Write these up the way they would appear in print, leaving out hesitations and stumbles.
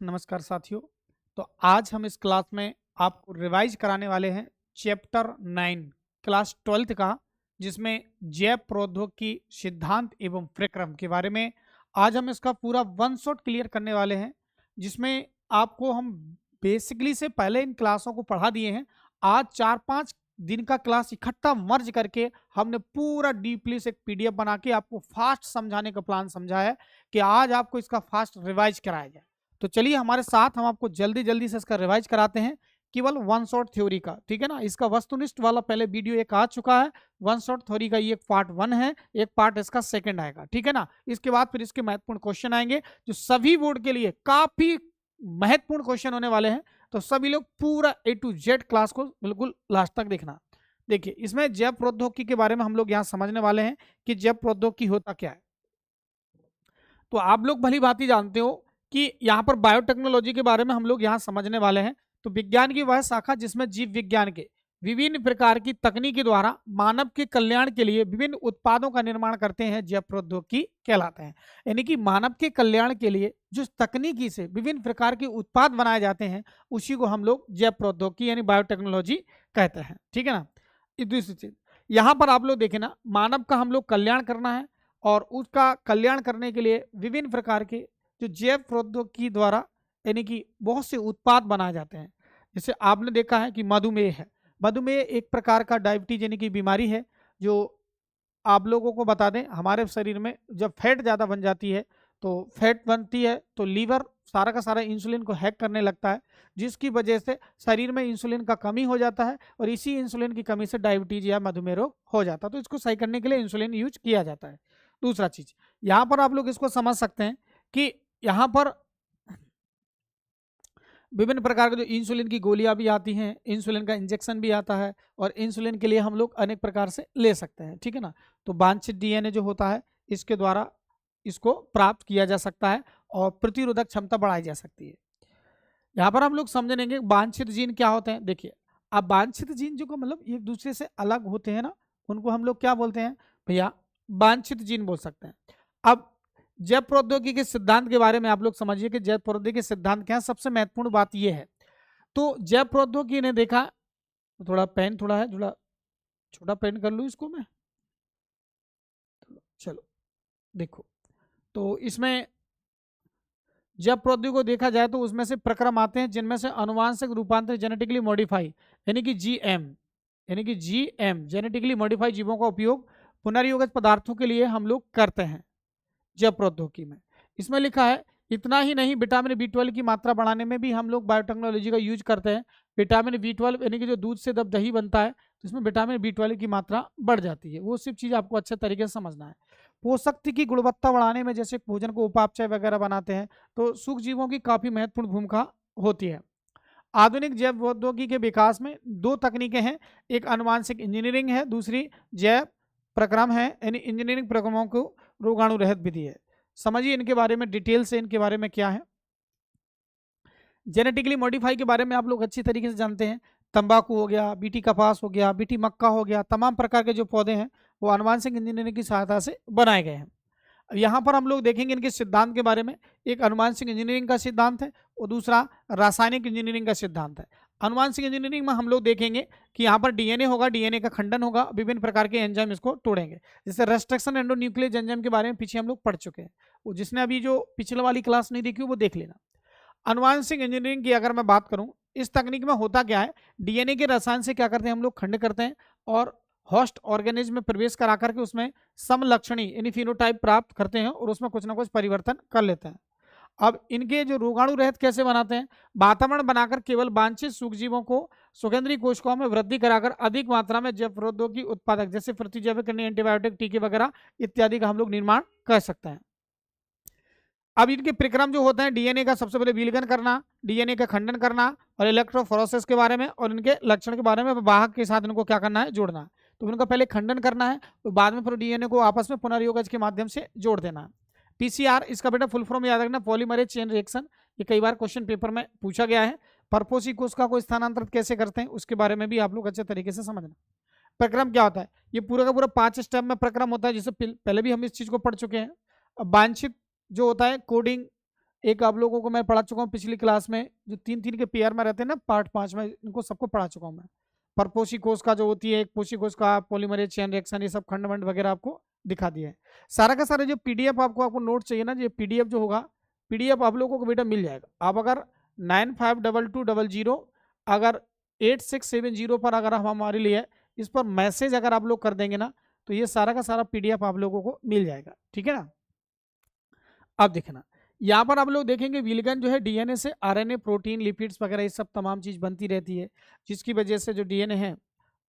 नमस्कार साथियों। तो आज हम इस क्लास में आपको रिवाइज कराने वाले हैं चैप्टर 9 क्लास 12th का, जिसमें जैव प्रौद्योगिकी सिद्धांत एवं प्रक्रम के बारे में आज हम इसका पूरा वन शॉट क्लियर करने वाले हैं। जिसमें आपको हम बेसिकली से पहले इन क्लासों को पढ़ा दिए हैं। आज 4-5 दिन का क्लास इकट्ठा मर्ज करके हमने पूरा डीपली से एक पीडीएफ बना के आपको फास्ट समझाने का प्लान समझा है कि आज आपको इसका फास्ट रिवाइज कराया जाए। तो चलिए हमारे साथ, हम आपको जल्दी जल्दी से इसका रिवाइज कराते हैं केवल वन शॉट थ्योरी का। ठीक है ना, इसका वस्तुनिष्ठ वाला पहले वीडियो एक आ चुका है। वन शॉट थ्योरी का ये पार्ट 1 है, एक पार्ट इसका सेकंड आएगा। ठीक है ना, इसके बाद फिर इसके महत्वपूर्ण क्वेश्चन आएंगे जो सभी बोर्ड के लिए काफी महत्वपूर्ण क्वेश्चन होने वाले हैं। तो सभी लोग पूरा A to Z क्लास को बिल्कुल लास्ट तक देखना। देखिए, इसमें जैव प्रौद्योगिकी के बारे में हम लोग यहाँ समझने वाले हैं कि जैव प्रौद्योगिकी होता क्या है। तो आप लोग भली भांति जानते हो कि यहाँ पर बायोटेक्नोलॉजी के बारे में हम लोग यहाँ समझने वाले हैं। तो विज्ञान की वह शाखा जिसमें जीव विज्ञान के विभिन्न प्रकार की तकनीकी द्वारा मानव के कल्याण के लिए विभिन्न उत्पादों का निर्माण करते हैं, जैव प्रौद्योगिकी कहलाते हैं। यानी कि मानव के कल्याण के लिए जो तकनीकी से विभिन्न प्रकार के उत्पाद बनाए जाते हैं, उसी को हम लोग जैव प्रौद्योगिकी यानी बायोटेक्नोलॉजी कहते हैं। ठीक है ना, दूसरी चीज यहाँ पर आप लोग देखें ना, मानव का हम लोग कल्याण करना है और उसका कल्याण करने के लिए विभिन्न प्रकार के जो जैव प्रौद्योगिकी द्वारा यानी कि बहुत से उत्पाद बनाए जाते हैं। जैसे आपने देखा है कि मधुमेह है। मधुमेह एक प्रकार का डायबिटीज यानी कि बीमारी है। जो आप लोगों को बता दें, हमारे शरीर में जब फैट ज़्यादा बन जाती है, तो फैट बनती है तो लीवर सारा का सारा इंसुलिन को हैक करने लगता है, जिसकी वजह से शरीर में इंसुलिन का कमी हो जाता है और इसी इंसुलिन की कमी से डायबिटीज या मधुमेह रोग हो जाता है। तो इसको सही करने के लिए इंसुलिन यूज किया जाता है। दूसरा चीज यहाँ पर आप लोग इसको समझ सकते हैं कि यहाँ पर विभिन्न प्रकार के जो इंसुलिन की गोलियां भी आती हैं, इंसुलिन का इंजेक्शन भी आता है और इंसुलिन के लिए हम लोग अनेक प्रकार से ले सकते हैं। ठीक है ना, तो वांछित डीएनए जो होता है, इसके द्वारा इसको प्राप्त किया जा सकता है और प्रतिरोधक क्षमता बढ़ाई जा सकती है। यहाँ पर हम लोग समझेंगे वांछित जीन क्या होते हैं। देखिए, अब वांछित जीन जो को मतलब एक दूसरे से अलग होते हैं ना, उनको हम लोग क्या बोलते हैं भैया, वांछित जीन बोल सकते हैं। अब जैव प्रौद्योगिकी के सिद्धांत के बारे में आप लोग समझिए कि जैव प्रौद्योगिकी के सिद्धांत क्या है। सबसे महत्वपूर्ण बात यह है, तो जैव प्रौद्योगिकी ने देखा, थोड़ा पेन थोड़ा है, थोड़ा छोटा पेन कर लूँ इसको मैं, चलो देखो। तो इसमें जब प्रौद्योगिकी को देखा जाए तो उसमें से प्रक्रम आते हैं जिनमें से अनुवांशिक रूपांतर जेनेटिकली मॉडिफाई यानी कि जीएम जेनेटिकली मॉडिफाई जीवों का उपयोग पुनर्योगज पदार्थों के लिए हम लोग करते हैं जैव प्रौद्योगिकी में। इसमें लिखा है, इतना ही नहीं, विटामिन B12 की मात्रा बढ़ाने में भी हम लोग बायोटेक्नोलॉजी का यूज करते हैं। विटामिन B12 यानी कि जो दूध से जब दही बनता है तो इसमें विटामिन B12 की मात्रा बढ़ जाती है। वो सिर्फ चीज़ आपको अच्छे तरीके से समझना है। पोषक की गुणवत्ता बढ़ाने में, जैसे भोजन को उपापचय वगैरह बनाते हैं, तो सूक्ष्म जीवों की काफ़ी महत्वपूर्ण भूमिका होती है। आधुनिक जैव प्रौद्योगिकी के विकास में दो तकनीकें हैं, एक आनुवांशिक इंजीनियरिंग है, दूसरी जैव प्रक्रम है यानी इंजीनियरिंग प्रक्रमों को रोगाणु रहित विधि है। समझिए इनके बारे में डिटेल से, इनके बारे में क्या है। जेनेटिकली मॉडिफाई के बारे में आप लोग अच्छी तरीके से जानते हैं। तंबाकू हो गया, बीटी कपास हो गया, बीटी मक्का हो गया, तमाम प्रकार के जो पौधे हैं वो आनुवांशिक इंजीनियरिंग की सहायता से बनाए गए हैं। यहाँ पर हम लोग देखेंगे इनके सिद्धांत के बारे में। एक आनुवांशिक इंजीनियरिंग का सिद्धांत है और दूसरा रासायनिक इंजीनियरिंग का सिद्धांत है। आनुवांशिक इंजीनियरिंग में हम लोग देखेंगे कि यहाँ पर डीएनए होगा, डीएनए का खंडन होगा, विभिन्न प्रकार के एंजाइम इसको तोड़ेंगे। जैसे रेस्ट्रिक्शन एंडोन्यूक्लियस एंजाइम के बारे में पीछे हम लोग पढ़ चुके हैं, वो जिसने अभी जो पिछले वाली क्लास नहीं देखी वो देख लेना। आनुवांशिक इंजीनियरिंग की अगर मैं बात करूं, इस तकनीक में होता क्या है, डीएनए के रसायन से क्या करते हैं हम लोग, खंड करते हैं और होस्ट ऑर्गेनिज्म में प्रवेश करा करके उसमें समलक्षणी यानी फिनोटाइप प्राप्त करते हैं और उसमें कुछ ना कुछ परिवर्तन कर लेते हैं। अब इनके जो रोगाणु रहित कैसे बनाते हैं, वातावरण बनाकर केवल वांछित सूक्ष्मजीवों को सुकेंद्रीय कोशिकाओं में वृद्धि कराकर अधिक मात्रा में जैव प्रौद्योगिकी उत्पादक जैसे प्रतिजैविक एंटीबायोटिक, टीके वगैरह इत्यादि का हम लोग निर्माण कर सकते हैं। अब इनके प्रक्रम जो होते हैं, डीएनए का सबसे पहले विलयन करना, डीएनए का खंडन करना और इलेक्ट्रोफोरेसिस के बारे में और इनके लक्षण के बारे में वाहक के साथ इनको क्या करना है, जोड़ना है। तो इनका पहले खंडन करना है, तो बाद में फिर डीएनए को आपस में पुनर्योगज के माध्यम से जोड़ देना है। पीसीआर, इसका बेटा फुल फॉर्म याद रखना, पॉलीमरेज चेन रिएक्शन। ये कई बार क्वेश्चन पेपर में पूछा गया है। परपोषी कोशिका को स्थानांतरित कैसे करते हैं उसके बारे में भी आप लोग अच्छे तरीके से समझना। प्रक्रम क्या होता है, ये पूरा का पूरा 5 स्टेप में प्रक्रम होता है, जिससे पहले भी हम इस चीज को पढ़ चुके हैं। अब वांछित जो होता है कोडिंग एक आप लोगों को मैं पढ़ा चुका हूँ पिछली क्लास में, जो 3-3 के पेयर में रहते हैं ना, पार्ट 5 में इनको सबको पढ़ा चुका हूँ मैं। परपोषी कोष का जो होती है, एक पोषी कोष का पॉलीमरेज चेन रिएक्शन, ये सब खंड वंड वगैरह आपको दिखा दिया है। सारा का सारा जो पीडीएफ आपको नोट चाहिए ना, ये पीडीएफ जो होगा, पीडीएफ आप लोगों को बेटा मिल जाएगा। आप अगर 952200 अगर 8670 पर अगर आप हमारे लिए इस पर मैसेज अगर आप लोग कर देंगे ना, तो ये सारा का सारा पीडीएफ आप लोगों को मिल जाएगा, ठीक है ना। अब देखना, यहाँ पर आप लोग देखेंगे विलगन जो है डीएनए से आरएनए, प्रोटीन, लिपिड्स वगैरह ये सब तमाम चीज बनती रहती है, जिसकी वजह से जो डीएनए है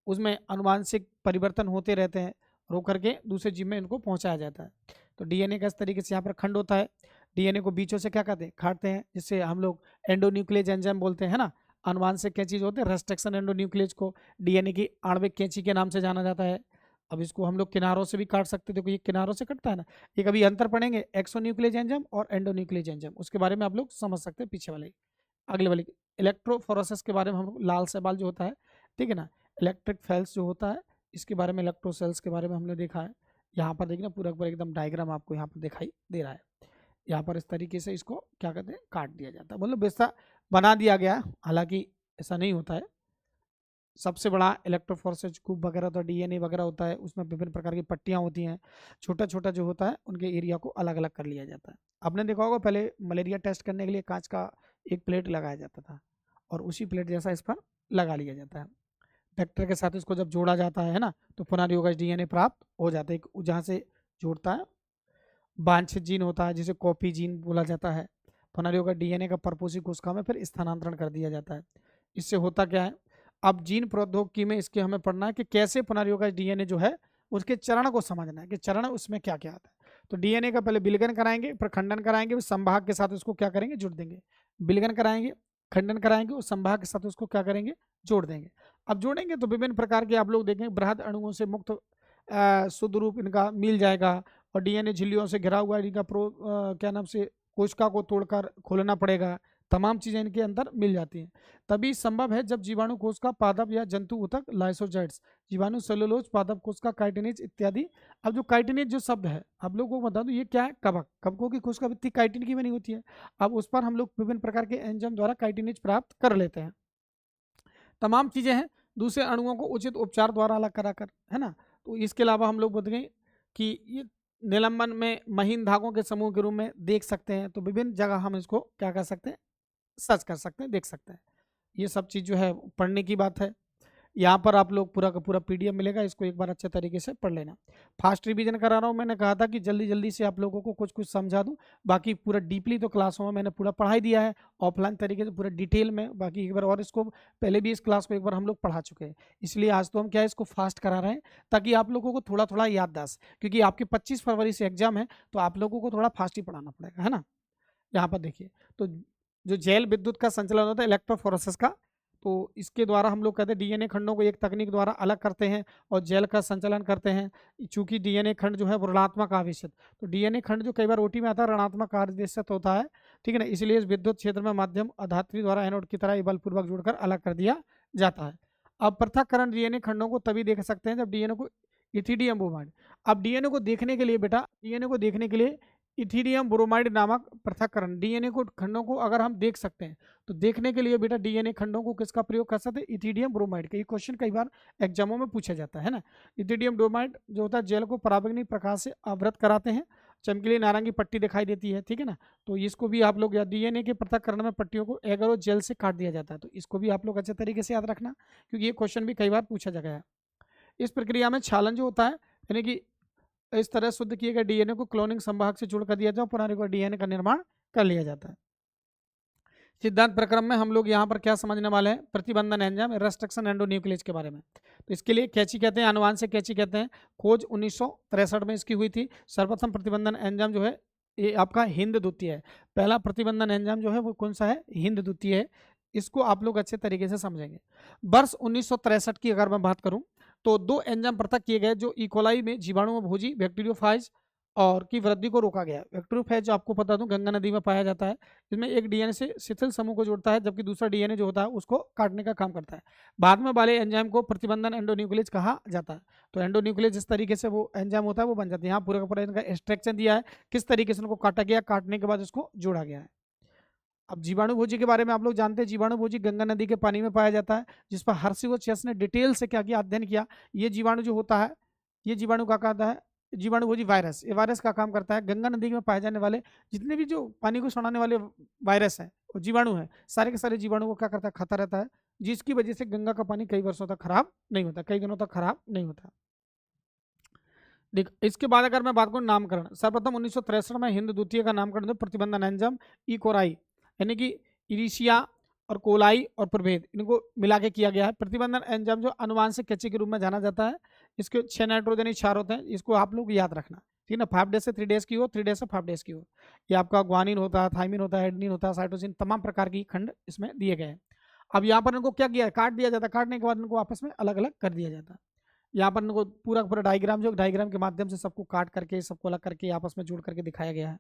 उसमें अनुवांशिक परिवर्तन होते रहते हैं, रोक करके दूसरे जीव में इनको पहुंचाया जाता है। तो डीएनए का इस तरीके से यहाँ पर खंड होता है। डीएनए को बीचों से क्या कहते हैं, काटते हैं, जिससे हम लोग एंडोन्यूक्लियस एंजाइम बोलते हैं ना। अनुवांशिक क्या चीज होते हैं, रेस्ट्रिक्शन एंडोन्यूक्लियस को डीएनए की आणविक कैंची के नाम से जाना जाता है। अब इसको हम लोग किनारों से भी काट सकते हैं, देखो ये किनारों से कटता है ना। ये कभी अंतर पढ़ेंगे एक्सोन्यूक्लियस एंजाइम और एंडोन्यूक्लियस एंजाइम, उसके बारे में आप लोग समझ सकते हैं पीछे वाले अगले वाले। इलेक्ट्रोफोरेसिस के बारे में हम लाल सवाल जो होता है, ठीक है ना। इलेक्ट्रिक फेल्स जो होता है, इसके बारे में, इलेक्ट्रोसेल्स के बारे में हमने देखा है। यहाँ पर देखना पूरा पूरा एकदम डायग्राम आपको यहाँ पर दिखाई दे रहा है। यहाँ पर इस तरीके से इसको क्या कहते हैं, काट दिया जाता है, मतलब वैसा बना दिया गया है, हालांकि ऐसा नहीं होता है। सबसे बड़ा इलेक्ट्रोफोरेसिस कूब वगैरह होता है, डीएनए वगैरह होता है, उसमें विभिन्न प्रकार की पट्टियाँ होती हैं। छोटा छोटा जो होता है उनके एरिया को अलग अलग कर लिया जाता है। आपने देखा होगा पहले मलेरिया टेस्ट करने के लिए कांच का एक प्लेट लगाया जाता था, और उसी प्लेट जैसा इस पर लगा लिया जाता है। वेक्टर के साथ इसको जब जोड़ा जाता है ना, तो पुनर्योगज डीएनए प्राप्त हो जाता है। जहाँ से जोड़ता है वांछित जीन होता है, जिसे कॉपी जीन बोला जाता है। पुनर्योगज डीएनए का परपोषी कोशिका में फिर स्थानांतरण कर दिया जाता है। इससे होता क्या है, अब जीन प्रौद्योगिकी में इसके हमें पढ़ना है कि कैसे पुनर्योगज डीएनए जो है उसके चरण को समझना है कि चरण उसमें क्या क्या आता है। तो डीएनए का पहले विलगन कराएंगे, फिर खंडन कराएंगे, फिर संवाहक के साथ उसको क्या करेंगे, जुड़ देंगे। विलगन कराएंगे, खंडन कराएंगे, और संवाहक के साथ उसको क्या करेंगे, जोड़ देंगे। अब जोड़ेंगे तो विभिन्न प्रकार के आप लोग देखेंगे बृहद अणुओं से मुक्त शुद्ध रूप इनका मिल जाएगा, और डीएनए झिल्लियों से घिरा हुआ इनका क्या नाम से कोशिका को तोड़कर खोलना पड़ेगा। तमाम चीजें इनके अंदर मिल जाती हैं। तभी संभव है जब जीवाणु कोश का पादप या जंतु ऊतक लाइसोजाइट्स, जीवाणु सेलुलोज, पादप कोश का काइटिनेज इत्यादि। अब जो काइटिनेज जो शब्द है आप लोगों को बता दूं, ये क्या है, कवक, कवकों की कोशिका भित्ति काइटिन की बनी होती है। अब उस पर हम लोग विभिन्न प्रकार के एंजाइम द्वारा काइटिनेज प्राप्त कर लेते हैं। तमाम चीजें हैं, दूसरे अणुओं को उचित उपचार द्वारा अलग कराकर, है ना। तो इसके अलावा हम लोग बताएंगे कि ये निलंबन में महीन धागों के समूह के रूप में देख सकते हैं। तो विभिन्न जगह हम इसको क्या कर सकते हैं, सर्च कर सकते हैं, देख सकते हैं। ये सब चीज़ जो है पढ़ने की बात है। यहाँ पर आप लोग पूरा का पूरा पीडीएफ मिलेगा, इसको एक बार अच्छे तरीके से पढ़ लेना। फास्ट रिवीजन करा रहा हूँ, मैंने कहा था कि जल्दी जल्दी से आप लोगों को कुछ कुछ समझा दूँ। बाकी पूरा डीपली तो क्लासों में मैंने पूरा पढ़ाई दिया है, ऑफलाइन तरीके से पूरा डिटेल में। बाकी एक बार और इसको पहले भी इस क्लास को एक बार हम लोग पढ़ा चुके हैं, इसलिए आज तो हम क्या है इसको फास्ट करा रहे हैं, ताकि आप लोगों को थोड़ा थोड़ा याददाश्त, क्योंकि आपके 25 फरवरी से एग्जाम है, तो आप लोगों को थोड़ा फास्ट ही पढ़ाना पड़ेगा, है ना। यहाँ पर देखिए, तो जो जैल विद्युत का संचालन होता है इलेक्ट्रोफोरेसिस का, तो इसके द्वारा हम लोग कहते हैं डीएनए खंडों को एक तकनीक द्वारा अलग करते हैं और जेल का संचालन करते हैं। चूंकि डीएनए खंड जो है वो ऋणात्मक आवेशित, तो डीएनए खंड जो कई बार ओटी में आता है ऋणात्मक आवेशित होता है, ठीक है ना। इसलिए इस विद्युत क्षेत्र में माध्यम अधात्री द्वारा एनोड की तरह बलपूर्वक जुड़कर अलग कर दिया जाता है। अब पृथक्करण डीएनए खंडों को तभी देख सकते हैं जब डीएनए को इथिडियम ब्रोमाइड। अब डीएनए को देखने के लिए बेटा, डीएनए को देखने के लिए इथिडियम ब्रोमाइड नामक पृथक्करण डीएनए को खंडों को अगर हम देख सकते हैं, तो देखने के लिए बेटा डीएनए खंडों को किसका प्रयोग कर सकते हैं, इथिडियम ब्रोमाइड का। ये क्वेश्चन कई बार एग्जामों में पूछा जाता है ना। इथिडियम ब्रोमाइड जो होता है जेल को पराबैंगनी प्रकाश से आवृत कराते हैं, चमकीली नारंगी पट्टी दिखाई देती है, ठीक है ना। तो इसको भी आप लोग, या डीएनए के पृथक्करण में पट्टियों को एगर और जेल से काट दिया जाता है, तो इसको भी आप लोग अच्छे तरीके से याद रखना, क्योंकि ये क्वेश्चन भी कई बार पूछा गया है। इस प्रक्रिया में क्षालन जो होता है, यानी कि इस तरह शुद्ध किए गए डीएनए को क्लोनिंग संवाहक से जुड़ कर दिया जाए, पुनः डीएनए का निर्माण कर लिया जाता है। सिद्धांत प्रक्रम में हम लोग यहाँ पर क्या समझने वाले हैं, प्रतिबंधन एंजाइम रेस्ट्रिक्शन एंडोन्यूक्लियस के बारे में। तो इसके लिए कैची कहते हैं, आनुवांशिक कैची कहते हैं। खोज 1963 में इसकी हुई थी। सर्वप्रथम प्रतिबंधन एंजाइम जो है ये आपका हिंद द्वितीय है। पहला प्रतिबंधन एंजाइम जो है वो कौन सा है, हिंद द्वितीय है। इसको आप लोग अच्छे तरीके से समझेंगे। वर्ष 1963 की अगर मैं बात करूं, तो 2 एंजाइम पृथक किए गए जो इकोलाई में जीवाणु में भोजी बैक्टीरियोफाइज और की वृद्धि को रोका गया। बैक्टीरियोफेज जो आपको बता दूं गंगा नदी में पाया जाता है। इसमें एक डीएनए से शिथिल समूह को जोड़ता है, जबकि दूसरा डीएनए जो होता है उसको काटने का काम करता है। बाद में वाले एंजाइम को प्रतिबंधन एंडोन्यूक्लियस कहा जाता है। तो एंडोन्यूक्लियस जिस तरीके से वो एंजाइम होता है वो बन जाता है। यहाँ पूरा का पूरा इनका स्ट्रक्चर दिया है, किस तरीके से उनको काटा गया, काटने के बाद उसको जोड़ा गया है। अब जीवाणुभोजी के बारे में आप लोग जानते हैं, जीवाणुभोजी गंगा नदी के पानी में पाया जाता है, जिस पर हर्षिव चेस ने डिटेल से क्या किया, अध्ययन किया। ये जीवाणु जो होता है, ये जीवाणु का कहता है जीवाणुभोजी वायरस, ये वायरस का काम करता है गंगा नदी में पाए जाने वाले जितने भी जो पानी को सड़ाने वाले वायरस है, जीवाणु है, सारे के सारे जीवाणु को क्या करता है, खाता रहता है, जिसकी वजह से गंगा का पानी कई वर्षों तक खराब नहीं होता, कई दिनों तक खराब नहीं होता। देख, इसके बाद अगर मैं बात करूं नामकरण, सर्वप्रथम 1963 में हिंद द्वितीय का नामकरण प्रतिबंधन एंजाइम ई कोराई यानी कि इरिशिया और कोलाई और प्रभेद, इनको मिला के किया गया है। प्रतिबंधन एंजाइम जो अनुवांशिक कैंची के रूप में जाना जाता है, इसके 6 नाइट्रोजनी क्षार होते हैं, इसको आप लोग याद रखना, ठीक है ना। 5 डेज से 3 डेज की हो, 3 डेज से 5 डेज की हो। ये आपका ग्वानिन होता है, थाइमिन होता है, एडनिन होता है, साइटोसिन, तमाम प्रकार की खंड इसमें दिए गए हैं। अब यहाँ पर इनको क्या किया है, काट दिया जाता है, काटने के बाद इनको आपस में अलग अलग कर दिया जाता है। यहाँ पर इनको पूरा पूरा डायग्राम, जो डायग्राम के माध्यम से सबको काट करके सबको अलग करके आपस में जोड़ करके दिखाया गया है।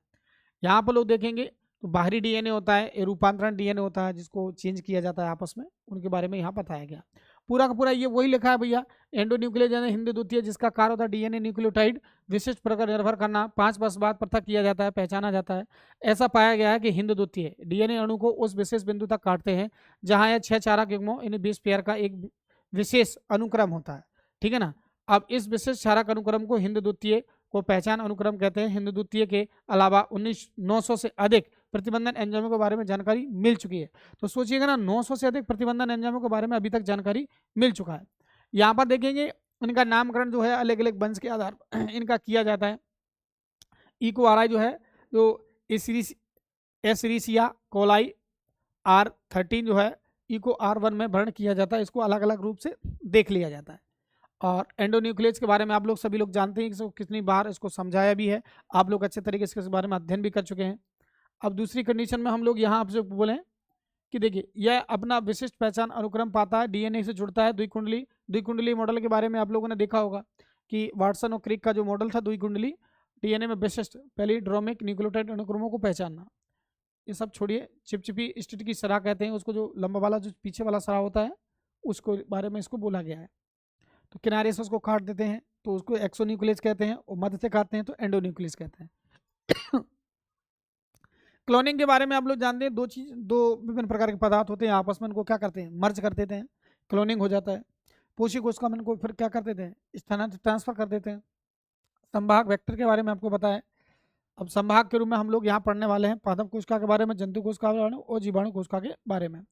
यहाँ पर लोग देखेंगे तो बाहरी डीएनए होता है, ये रूपांतरण डीएनए होता है जिसको चेंज किया जाता है आपस में, उनके बारे में यहाँ बताया गया। पूरा का पूरा ये वही लिखा है भैया, एंडोन्यूक्लियस यानी हिंद द्वितीय, जिसका कार्य होता है डीएनए न्यूक्लियोटाइड विशिष्ट प्रकार निर्भर करना, 5 वर्ष बाद पृथक किया जाता है, पहचाना जाता है। ऐसा पाया गया है कि हिंद द्वितीय डीएनए अणु को उस विशेष बिंदु तक काटते हैं जहां यह 6 चारक युग्मों यानी 20 पेयर का एक विशेष अनुक्रम होता है, ठीक है ना। अब इस विशेष क्षारक अनुक्रम को हिंद द्वितीय को पहचान अनुक्रम कहते हैं। हिंद द्वितीय के अलावा 900 से अधिक प्रतिबंधन एंजाइमों के बारे में जानकारी मिल चुकी है। तो सोचिएगा ना, 900 से अधिक प्रतिबंधन एंजाइमों के बारे में अभी तक जानकारी मिल चुका है। यहाँ पर देखेंगे इनका नामकरण जो है अलग अलग वंश के आधार पर इनका किया जाता है। इको आर आई जो है, जो एसरीसिया कोलाई R13 जो है इको R1 में वर्ण किया जाता है, इसको अलग अलग रूप से देख लिया जाता है। और एंडोन्यूक्लियस के बारे में आप लोग सभी लोग जानते हैं कि कितनी बार इसको समझाया भी है, आप लोग अच्छे तरीके से इस बारे में अध्ययन भी कर चुके हैं। अब दूसरी कंडीशन में हम लोग यहाँ आपसे बोलें कि देखिए, यह अपना विशिष्ट पहचान अनुक्रम पाता है, डीएनए से जुड़ता है। द्विकुंडली मॉडल के बारे में आप लोगों ने देखा होगा कि वाटसन और क्रिक का जो मॉडल था, द्विकुंडली डीएनए में विशिष्ट पैलिड्रोमिक न्यूक्लियोटाइड अनुक्रमों को पहचानना। ये सब छोड़िए, चिपचिपी स्टिट की सराह कहते हैं उसको, जो लंबा वाला जो पीछे वाला सराह होता है उसको बारे में इसको बोला गया है। तो किनारे से उसको काट देते हैं तो उसको एक्सोन्यूक्लियस कहते हैं, और मध्य से काटते हैं तो एंडोन्यूक्लियस कहते हैं। क्लोनिंग के बारे में आप लोग जानते हैं, दो विभिन्न प्रकार के पदार्थ होते हैं, आपस में इनको क्या करते हैं, मर्ज कर देते हैं, क्लोनिंग हो जाता है। पोषी कोशिका में इनको फिर क्या कर देते हैं, स्थानांतरित ट्रांसफर कर देते हैं। संभाग वेक्टर के बारे में आपको पता है। अब संभाग के रूप में हम लोग यहाँ पढ़ने वाले हैं पादप कोशिका के बारे में, जंतु कोशिका के बारे में और जीवाणु कोशिका के बारे में।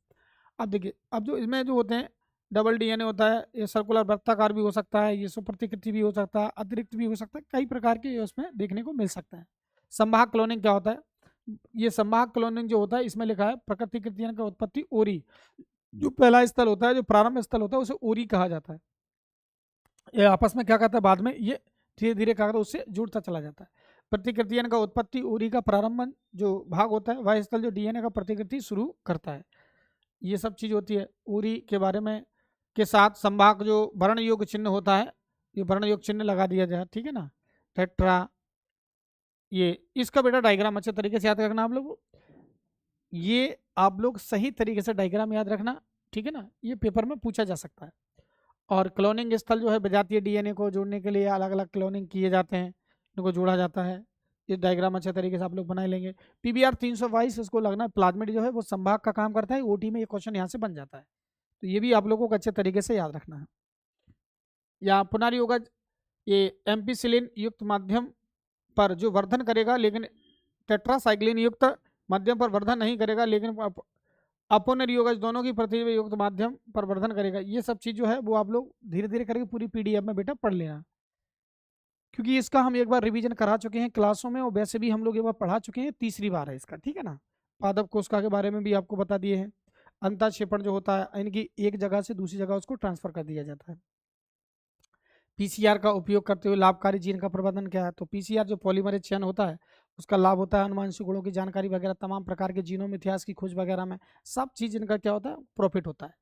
अब देखिए, अब जो इसमें जो होते हैं डबल डीएनए होता है, ये सर्कुलर वृत्ताकार भी हो सकता है, ये सुप्रतिकृति भी हो सकता है, अतिरिक्त भी हो सकता है, कई प्रकार के उसमें देखने को मिल सकता है। संभाग क्लोनिंग क्या होता है, ये संभाग क्लोनिंग जो होता है इसमें लिखा है प्रकृतिकृतियों का उत्पत्ति ओरी, जो पहला स्थल होता है, जो प्रारंभ स्थल होता है उसे ओरी कहा जाता है। ये आपस में क्या कहता है, बाद में ये धीरे धीरे क्या करता है, उससे जुड़ता चला जाता है। प्रतिकृतियों का उत्पत्ति ओरी का प्रारंभ जो भाग होता है, वह स्थल जो डीएनए का प्रतिकृति शुरू करता है। ये सब चीज होती है ओरी के बारे में। के साथ संभाग जो वर्ण योग चिन्ह होता है, ये वर्ण योग चिन्ह लगा दिया जाए, ठीक है ना। टेट्रा, ये इसका बेटा डायग्राम अच्छे तरीके से याद रखना आप लोग, ये आप लोग सही तरीके से डायग्राम याद रखना, ठीक है ना, ये पेपर में पूछा जा सकता है। और क्लोनिंग स्थल जो है, विजातीय डीएनए को जोड़ने के लिए अलग अलग क्लोनिंग किए जाते हैं, इनको जोड़ा जाता है। ये डायग्राम अच्छे तरीके से आप लोग बना लेंगे। पीबीआर 322 इसको लगना है, प्लाज्मिड जो है वो संभाग का काम करता है, ओटी में ये क्वेश्चन यहाँ से बन जाता है, तो ये भी आप लोगों को अच्छे तरीके से याद रखना है। या पुनर्योगज, ये एम्पिसिलिन युक्त माध्यम पर जो वर्धन करेगा, लेकिन टेट्रासाइक्लिन युक्त माध्यम पर वर्धन नहीं करेगा, लेकिन अपुनर्योगज दोनों की प्रतिजैव युक्त माध्यम पर वर्धन करेगा। ये सब चीज जो है वो आप लोग धीरे धीरे करके पूरी पीडीएफ में बेटा पढ़ लेना, क्योंकि इसका हम एक बार रिवीजन करा चुके हैं क्लासों में, और वैसे भी हम लोग एक बार पढ़ा चुके हैं, तीसरी बार है इसका, ठीक है ना। पादप कोशिका के बारे में भी आपको बता दिए हैं। अंतःक्षेपण जो होता है, इनकी एक जगह से दूसरी जगह उसको ट्रांसफर कर दिया जाता है। पीसीआर का उपयोग करते हुए लाभकारी जीन का प्रबंधन क्या है, तो पीसीआर जो पॉलीमरेज चेन होता है उसका लाभ होता है अनुवांशिक गुणों की जानकारी वगैरह, तमाम प्रकार के जीनों में इतिहास की खोज वगैरह में सब चीज इनका क्या होता है, प्रॉफिट होता है।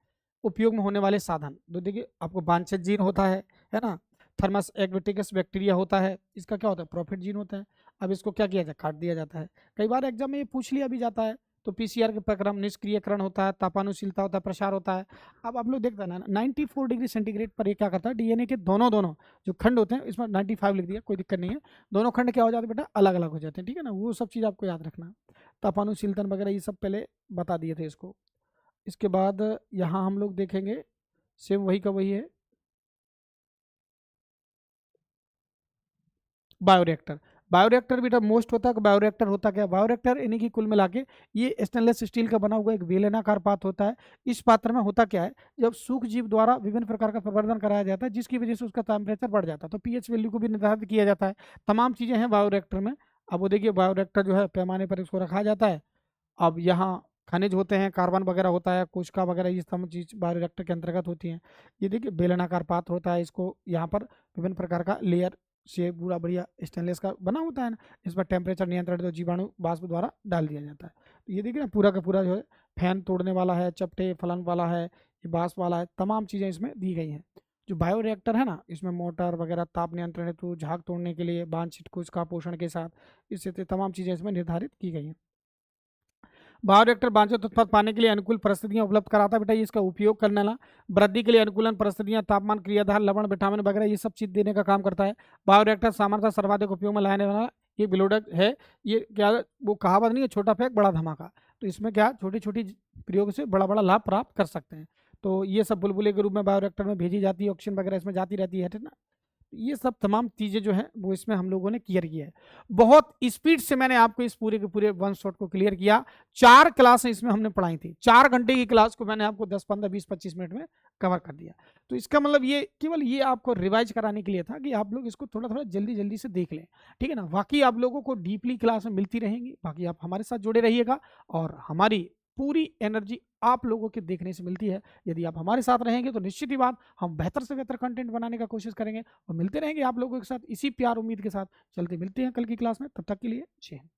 उपयोग में होने वाले साधन तो देखिए, आपको वांछित जीन होता है ना, थर्मस एक्विटिकस बैक्टीरिया होता है, इसका क्या होता है, प्रॉफिट जीन होता है। अब इसको क्या किया जाए, काट दिया जाता है। कई बार एग्जाम में ये पूछ लिया भी जाता है। तो पीसीआर के प्रक्रम निष्क्रियकरण होता है, तापानुशीलता होता है, प्रसार होता है। अब आप लोग देखते हैं ना, 94 डिग्री सेंटीग्रेड पर ये क्या करता है, डीएनए के दोनों जो खंड होते हैं, इसमें 95 लिख दिया, कोई दिक्कत नहीं है, दोनों खंड क्या हो जाते हैं बेटा, अलग अलग हो जाते हैं, ठीक है ना। वो सब चीज़ आपको याद रखना। तापानुशीलतन वगैरह ये सब पहले बता दिए थे इसको। इसके बाद यहाँ हम लोग देखेंगे सेम वही का वही है, बायोरिएक्टर। बायोरिएक्टर बेटा मोस्ट होता है। बायोरिएक्टर होता क्या है? बायोरिएक्टर यानी कि कुल मिला के ये स्टेनलेस स्टील का बना हुआ एक बेलनाकार पात्र होता है। इस पात्र में होता क्या है, जब सूक्ष्म जीव द्वारा विभिन्न प्रकार का प्रवर्धन कराया जाता है जिसकी वजह से उसका टेम्परेचर बढ़ जाता है, तो पीएच वैल्यू को भी निर्धारित किया जाता है। तमाम चीज़ें हैं बायोरिएक्टर में। अब वो देखिए बायोरिएक्टर जो है पैमाने पर इसको रखा जाता है। अब यहाँ खनिज होते हैं, कार्बन वगैरह होता है, कोशिका वगैरह, ये सब चीज बायोरिएक्टर के अंतर्गत होती हैं। ये देखिए बेलनाकार पात्र होता है, इसको यहाँ पर विभिन्न प्रकार का लेयर से पूरा बढ़िया स्टेनलेस का बना होता है ना, इस पर टेम्परेचर नियंत्रण तो जीवाणु वाष्प द्वारा डाल दिया जाता है। तो ये देखिए ना पूरा का पूरा जो है फैन तोड़ने वाला है, चपटे फलन वाला है, ये बाष्प वाला है, तमाम चीज़ें इसमें दी गई हैं। जो बायोरिएक्टर है ना, इसमें मोटर वगैरह, ताप नियंत्रण हेतु, झाग तोड़ने के लिए, वांछित कोशिका पोषण के साथ, इससे तमाम चीज़ें इसमें निर्धारित की गई हैं। बायोरिएक्टर वांछित उत्पाद पाने के लिए अनुकूल परिस्थितियां उपलब्ध कराता है बेटा। ये इसका उपयोग करने वाला वृद्धि के लिए अनुकूलन परिस्थितियां, तापमान, क्रियाधार, लवण, विटामिन वगैरह ये सब चीज देने का काम करता है। बायोरिएक्टर सामान्यतः सर्वाधिक उपयोग में लाने वाला ये विलोडक है। ये क्या वो कहावत नहीं है, छोटा फेंक बड़ा धमाका, तो इसमें क्या छोटी छोटी प्रयोग से बड़ा बड़ा लाभ प्राप्त कर सकते हैं। तो ये सब बुलबुले के रूप में बायोरिएक्टर में भेजी जाती है, ऑक्सीजन वगैरह इसमें जाती रहती है ना। ये सब तमाम चीज़ें जो है वो इसमें हम लोगों ने क्लियर किया है। बहुत स्पीड से मैंने आपको इस पूरे के पूरे वन शॉट को क्लियर किया। 4 क्लासें इसमें हमने पढ़ाई थी, 4 घंटे की क्लास को मैंने आपको 10, 15, 20, 25 मिनट में कवर कर दिया। तो इसका मतलब ये केवल ये आपको रिवाइज कराने के लिए था कि आप लोग इसको थोड़ा थोड़ा जल्दी जल्दी से देख लें, ठीक है ना। बाकी आप लोगों को डीपली क्लासें मिलती रहेंगी, बाकी आप हमारे साथ जुड़े रहिएगा और हमारी पूरी एनर्जी आप लोगों के देखने से मिलती है। यदि आप हमारे साथ रहेंगे तो निश्चित ही बात हम बेहतर से बेहतर कंटेंट बनाने का कोशिश करेंगे और मिलते रहेंगे आप लोगों के साथ इसी प्यार उम्मीद के साथ। चलते मिलते हैं कल की क्लास में, तब तक के लिए जय हिंद।